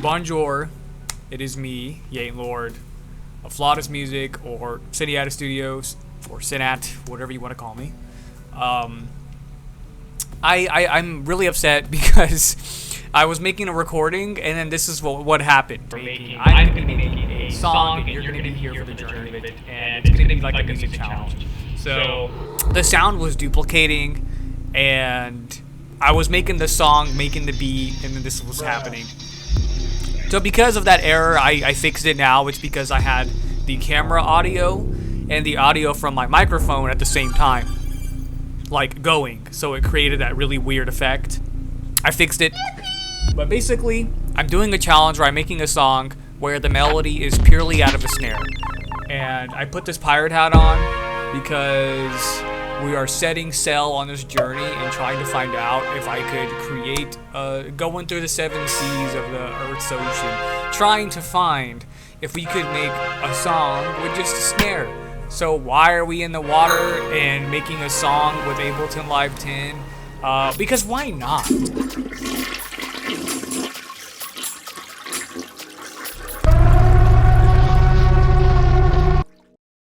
Bonjour, it is me, Yain Lord, of Flawless Music, or Cineata Studios, or Cinat, whatever you want to call me. I'm really upset because I was making a recording, and then this is what happened. I'm going to be making a song, and you're going to be here for the journey of it, and it's going to be like a music challenge. So the sound was duplicating, and I was making the song, making the beat, and then this was happening. So because of that error, I fixed it now. It's because I had the camera audio and the audio from my microphone at the same time, like going. So it created that really weird effect. I fixed it. But basically, I'm doing a challenge where I'm making a song where the melody is purely out of a snare. And I put this pirate hat on because we are setting sail on this journey and trying to find out if I could create, going through the 7 seas of the Earth's ocean, trying to find if we could make a song with just a snare. So why are we in the water and making a song with Ableton Live 10? Because why not?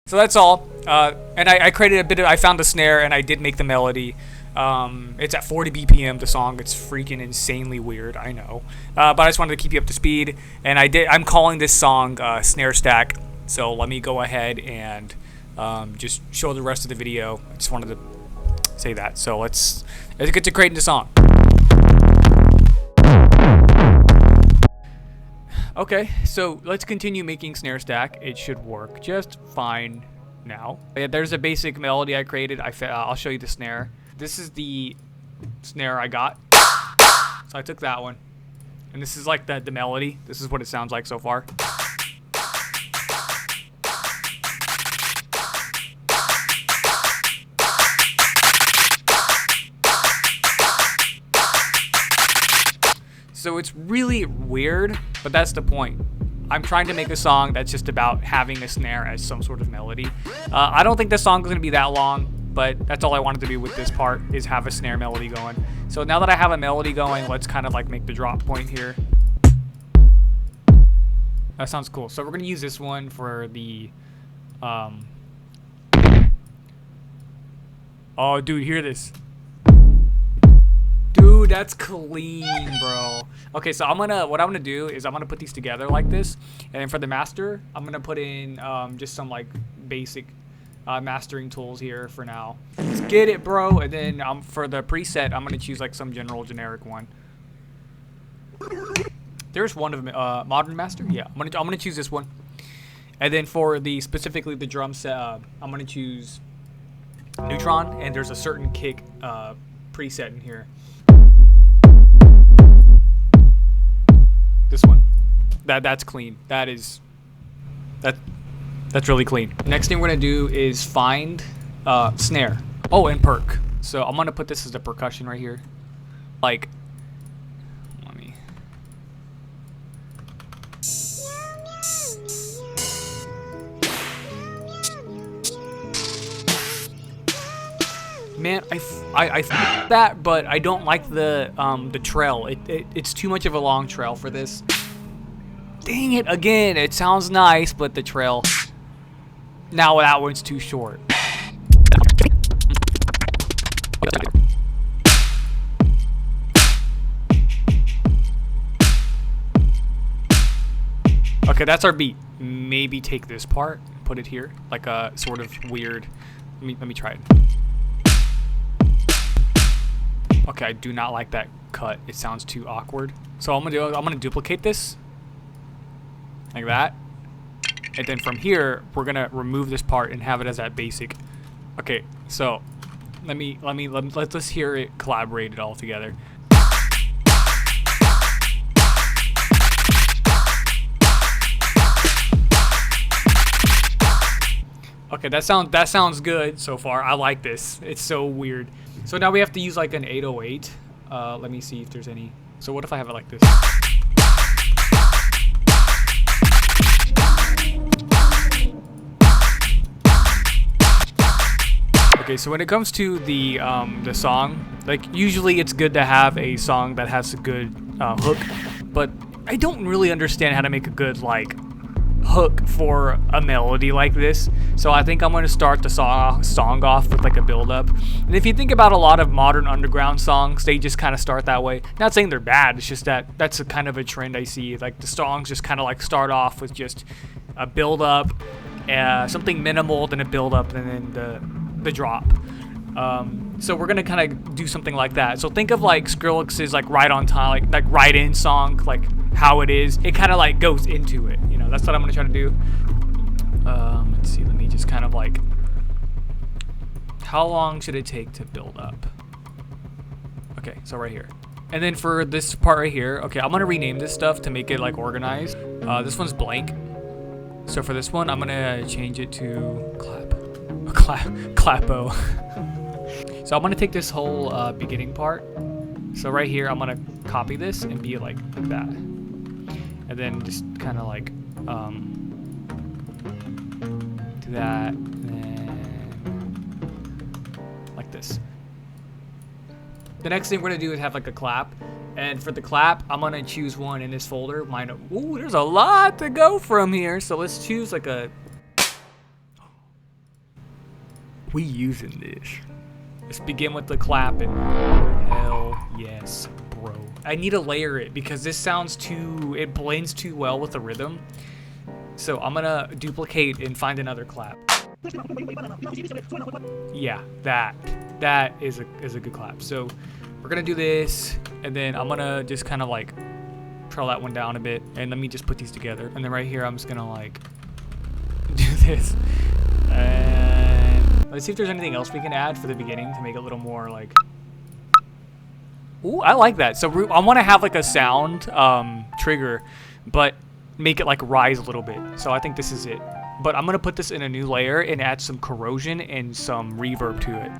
So that's all. And I created a bit of, I found the snare and I did make the melody. It's at 40 BPM, the song. It's freaking insanely weird, I know. But I just wanted to keep you up to speed. And I'm calling this song Snare Stack. So let me go ahead and just show the rest of the video. I just wanted to say that. So let's get to creating the song. Okay, so let's continue making Snare Stack. It should work just fine now. Yeah, there's a basic melody I created. I'll show you the snare. This is the snare I got. So I took that one. And this is like the melody. This is what it sounds like so far. So it's really weird, but that's the point. I'm trying to make a song that's just about having a snare as some sort of melody. I don't think this song is going to be that long, but that's all I wanted to do with this part, is have a snare melody going. So now that I have a melody going, let's kind of like make the drop point here. That sounds cool. So we're going to use this one for the... Oh, dude, hear this. Dude, that's clean, bro. Okay, so what I'm gonna do is I'm gonna put these together like this, and then for the master, I'm gonna put in just some like basic mastering tools here for now. Let's get it, bro. And then for the preset, I'm gonna choose like some generic one. There's one of them, modern master. Yeah, I'm gonna choose this one. And then for specifically the drum set, I'm gonna choose Neutron, and there's a certain kick preset in here. This one. That's clean. That's really clean. Next thing we're gonna do is find snare. Oh, and perk. So I'm gonna put this as the percussion right here. Like, let me. Man, I that, but I don't like the trail. It's too much of a long trail for this. Dang it again! It sounds nice, but the trail. Now that one's too short. Okay, that's our beat. Maybe take this part, put it here, like a sort of weird. Let me try it. Okay, I do not like that cut. It sounds too awkward. So I'm gonna duplicate this like that, and then from here we're gonna remove this part and have it as that basic. Okay, so let's hear it collaborated all together. Okay, that sounds good so far. I like this. It's so weird. So now we have to use like an 808. Let me see if there's any. So what if I have it like this? Okay, so when it comes to the song, like usually it's good to have a song that has a good hook, but I don't really understand how to make a good, like, hook for a melody like this. So I think I'm going to start the song off with, like, a build-up. And if you think about a lot of modern underground songs, they just kind of start that way. Not saying they're bad, it's just that that's a kind of a trend I see. Like, the songs just kind of, like, start off with just a build-up, something minimal, then a build-up, and then the drop. So we're gonna kind of do something like that. So think of like Skrillex's like right on time, like right in song, like how it is. It kind of like goes into it. You know, that's what I'm gonna try to do. Let's see. Let me just kind of like. How long should it take to build up? Okay, so right here. And then for this part right here, okay, I'm gonna rename this stuff to make it like organized. This one's blank. So for this one, I'm gonna change it to clapo. So I'm gonna take this whole beginning part. So right here, I'm gonna copy this and be like that, and then just kind of like do that, and then like this. The next thing we're gonna do is have like a clap, and for the clap, I'm gonna choose one in this folder. Ooh, there's a lot to go from here. So let's choose like a. We using this. Let's begin with the clapping. Hell yes, bro. I need to layer it because this sounds it blends too well with the rhythm. So I'm gonna duplicate and find another clap. Yeah, that is a good clap. So we're gonna do this, and then I'm gonna just kind of like trail that one down a bit, and let me just put these together. And then right here, I'm just gonna like do this. And let's see if there's anything else we can add for the beginning to make it a little more like. Ooh, I like that. So I want to have like a sound trigger, but make it like rise a little bit. So I think this is it. But I'm gonna put this in a new layer and add some corrosion and some reverb to it.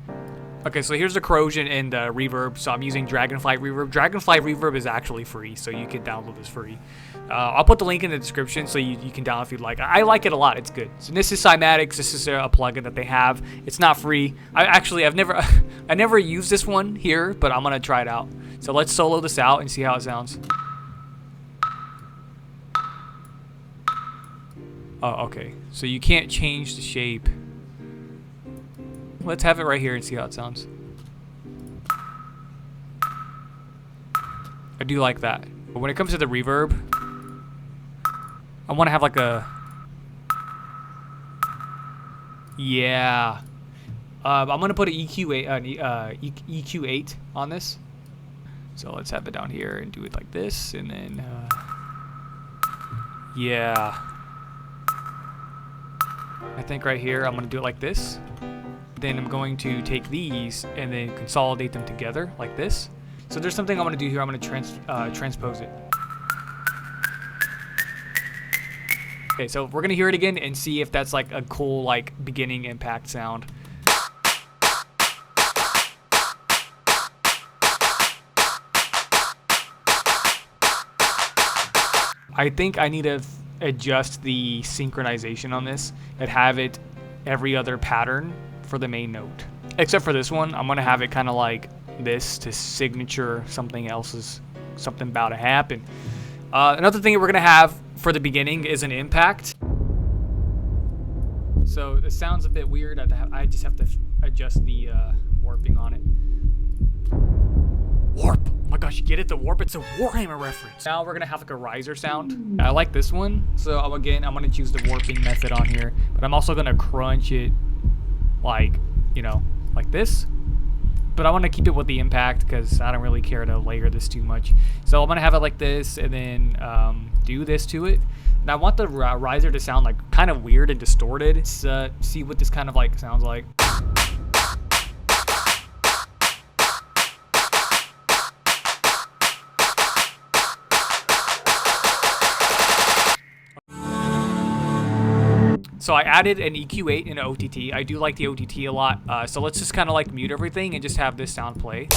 Okay, so here's the corrosion and the reverb. So I'm using Dragonfly Reverb. Dragonfly Reverb is actually free, so you can download this free. I'll put the link in the description so you can download if you'd like. I like it a lot. It's good. So this is Cymatics. This is a plugin that they have. It's not free. I've never used this one here, but I'm gonna try it out. So let's solo this out and see how it sounds. Oh, okay. So you can't change the shape. Let's have it right here and see how it sounds. I do like that. But when it comes to the reverb, I want to have like a... Yeah. I'm going to put an EQ8 on this. So let's have it down here and do it like this. And then... yeah. I think right here, I'm going to do it like this. Then I'm going to take these and then consolidate them together like this. So there's something I'm going to do here. I'm going to transpose it. Okay, so we're going to hear it again and see if that's like a cool like beginning impact sound. I think I need to adjust the synchronization on this and have it every other pattern for the main note. Except for this one, I'm gonna have it kind of like this to signature something about to happen. Another thing that we're gonna have for the beginning is an impact. So it sounds a bit weird. I just have to adjust the warping on it. Warp! Oh my gosh, you get it? The warp? It's a Warhammer reference. Now we're gonna have like a riser sound. I like this one. So again, I'm gonna choose the warping method on here, but I'm also gonna crunch it like, you know, like this. But I want to keep it with the impact because I don't really care to layer this too much. So I'm gonna have it like this and then do this to it. And I want the riser to sound like kind of weird and distorted. Let's see what this kind of like sounds like. So I added an EQ8 and an OTT. I do like the OTT a lot. So let's just kind of like mute everything and just have this sound play.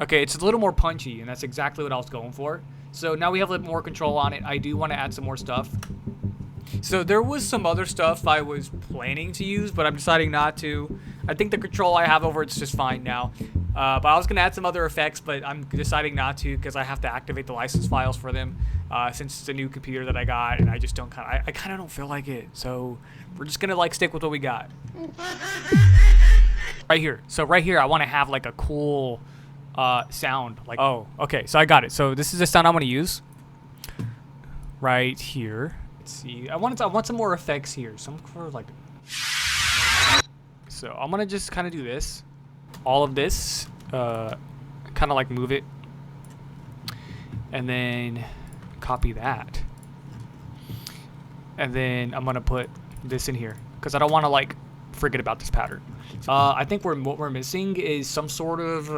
Okay, it's a little more punchy, and that's exactly what I was going for. So now we have a little more control on it. I do want to add some more stuff. So there was some other stuff I was planning to use, but I'm deciding not to. I think the control I have over it's just fine now. But I was gonna add some other effects, but I'm deciding not to because I have to activate the license files for them since it's a new computer that I got, and I just don't I kind of don't feel like it. So we're just gonna like stick with what we got right here. So right here, I want to have like a cool sound. Like, oh, okay. So I got it. So this is the sound I'm gonna use right here. Let's see. I want some more effects here. Some for like. So I'm gonna just kind of do this. All of this, kind of like move it, and then copy that, and then I'm gonna put this in here because I don't want to like forget about this pattern. I think what we're missing is some sort of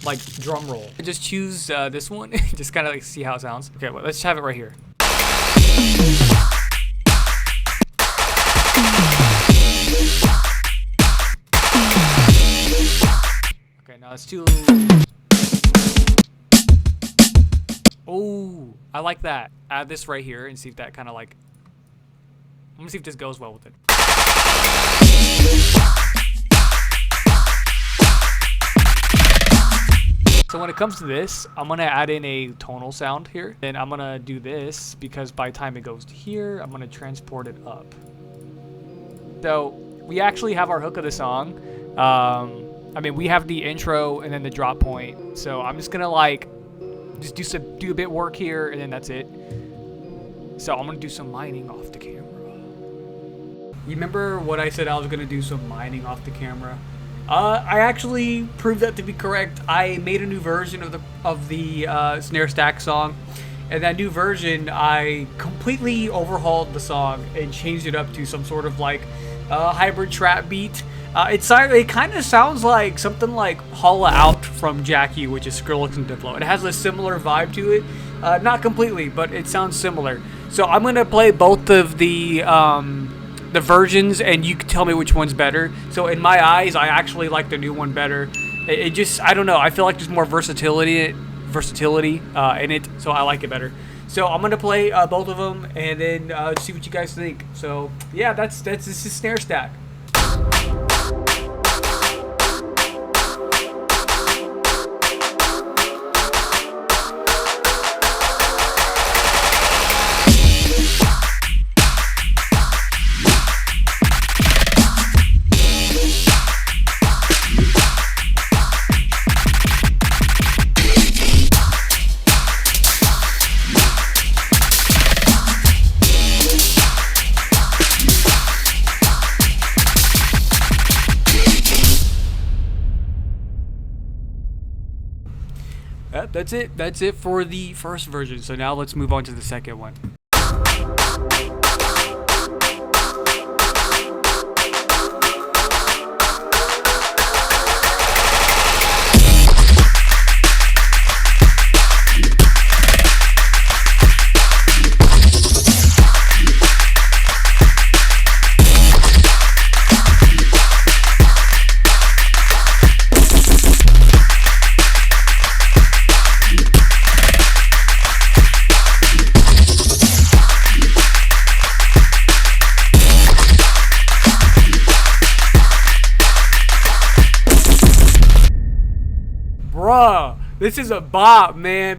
like drum roll. Just choose this one, just kind of like see how it sounds. Okay, well, let's have it right here. No, it's too. Oh, I like that. Add this right here and see if that kind of like. I'm gonna see if this goes well with it. So when it comes to this, I'm gonna add in a tonal sound here. Then I'm gonna do this because by the time it goes to here, I'm gonna transport it up. So we actually have our hook of the song. I mean, we have the intro and then the drop point. So I'm just gonna like, just do a bit work here and then that's it. So I'm gonna do some mining off the camera. You remember what I said I was gonna do some mining off the camera? I actually proved that to be correct. I made a new version of the Snare Stack song. And that new version, I completely overhauled the song and changed it up to some sort of like hybrid trap beat. It kind of sounds like something like Holla Out from Jackie, which is Skrillex and Diplo. It has a similar vibe to it. Not completely, but it sounds similar. So I'm going to play both of the versions, and you can tell me which one's better. So in my eyes, I actually like the new one better. It just, I don't know, I feel like there's more versatility in it, so I like it better. So I'm going to play both of them, and then see what you guys think. So yeah, this is Snare Stack. That's it. That's it for the first version. So now let's move on to the second one. Bruh, this is a bop, man.